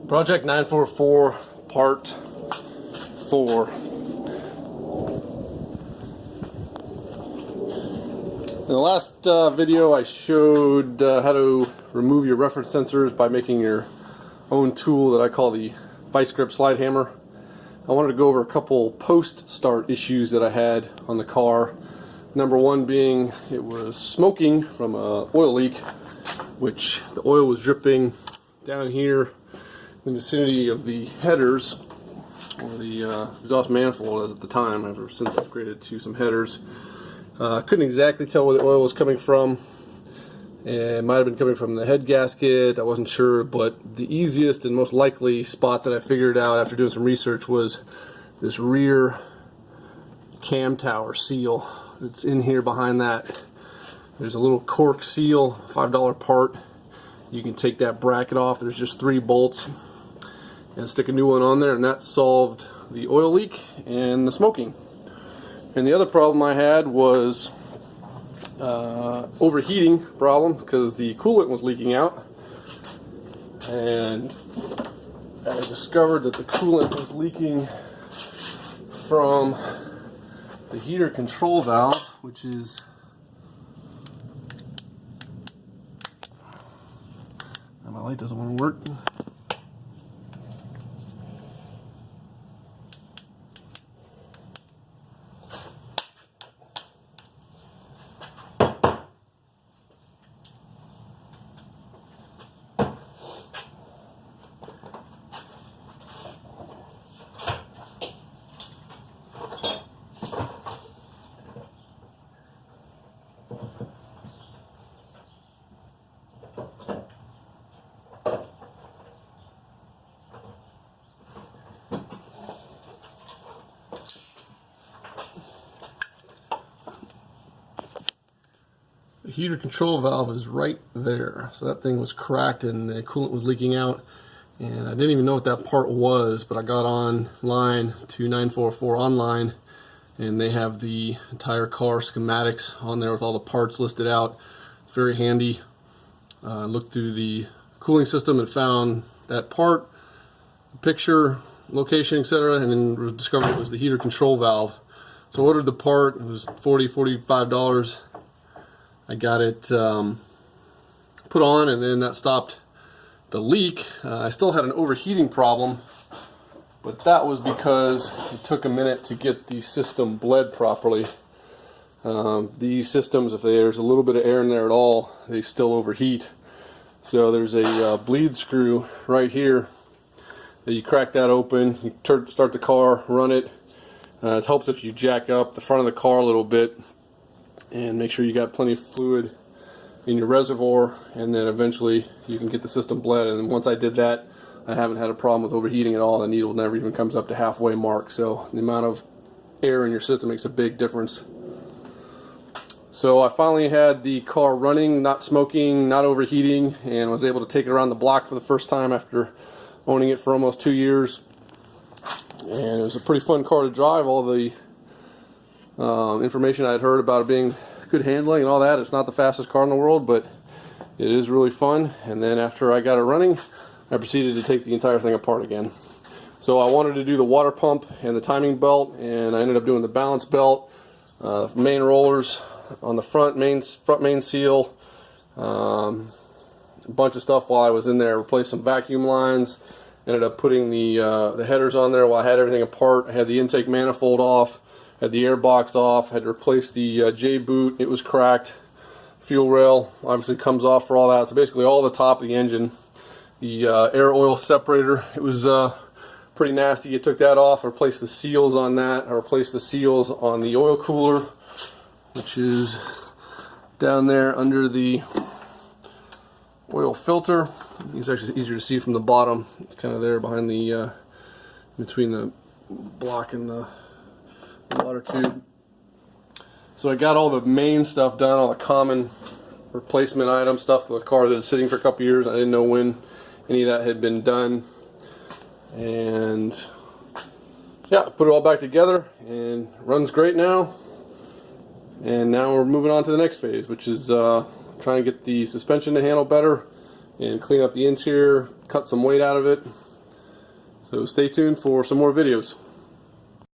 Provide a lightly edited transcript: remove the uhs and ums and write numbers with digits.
Project 944 Part 4. In the last video I showed how to remove your reference sensors by making your own tool that I call the vice grip slide hammer. I wanted to go over a couple post-start issues that I had on the car. Number one being it was smoking from an oil leak, which the oil was dripping down here in the vicinity of the headers, or the exhaust manifold as at the time. I've since upgraded to some headers. Couldn't exactly tell where the oil was coming from. It might have been coming from the head gasket, I wasn't sure, but the easiest and most likely spot that I figured out after doing some research was this rear cam tower seal. It's in here behind that. There's a little cork seal, $5 part. You can take that bracket off. There's just 3 bolts and stick a new one on there, and that solved the oil leak and the smoking. And the other problem I had was overheating problem, because the coolant was leaking out, and I discovered that the coolant was leaking from the heater control valve, which is my light doesn't want to work. The heater control valve is right there, so that thing was cracked and the coolant was leaking out, and I didn't even know what that part was, but I got online to 944 online, and they have the entire car schematics on there with all the parts listed out. It's very handy. I looked through the cooling system and found that part, picture, location, etc., and then discovered it was the heater control valve. So I ordered the part. It was $45. I got it put on, and then that stopped the leak. I still had an overheating problem, but that was because it took a minute to get the system bled properly. These systems, if there's a little bit of air in there at all, they still overheat. So there's a bleed screw right here that you crack that open, you start the car, run it. It helps if you jack up the front of the car a little bit and make sure you got plenty of fluid in your reservoir, and then eventually you can get the system bled. And once I did that, I haven't had a problem with overheating at all. The needle never even comes up to halfway mark, so the amount of air in your system makes a big difference. So I finally had the car running, not smoking, not overheating, and was able to take it around the block for the first time after owning it for almost 2 years. And it was a pretty fun car to drive. All the information I had heard about it being good handling and all that. It's not the fastest car in the world, but it is really fun. And then after I got it running, I proceeded to take the entire thing apart again. So I wanted to do the water pump and the timing belt, and I ended up doing the balance belt, main rollers on the front main seal, a bunch of stuff while I was in there. Replaced some vacuum lines. Ended up putting the headers on there while I had everything apart. I had the intake manifold off, had the air box off, had to replace the J-boot. It was cracked. Fuel rail obviously comes off for all that. So basically all the top of the engine. The air oil separator, it was pretty nasty. I took that off. I replaced the seals on that. I replaced the seals on the oil cooler, which is down there under the oil filter. It's actually easier to see from the bottom. It's kind of there behind the between the block and the water tube. So I got all the main stuff done, all the common replacement item stuff for the car that was sitting for a couple years. I didn't know when any of that had been done, and yeah, put it all back together and runs great now. And now we're moving on to the next phase, which is trying to get the suspension to handle better and clean up the interior, cut some weight out of it, So stay tuned for some more videos.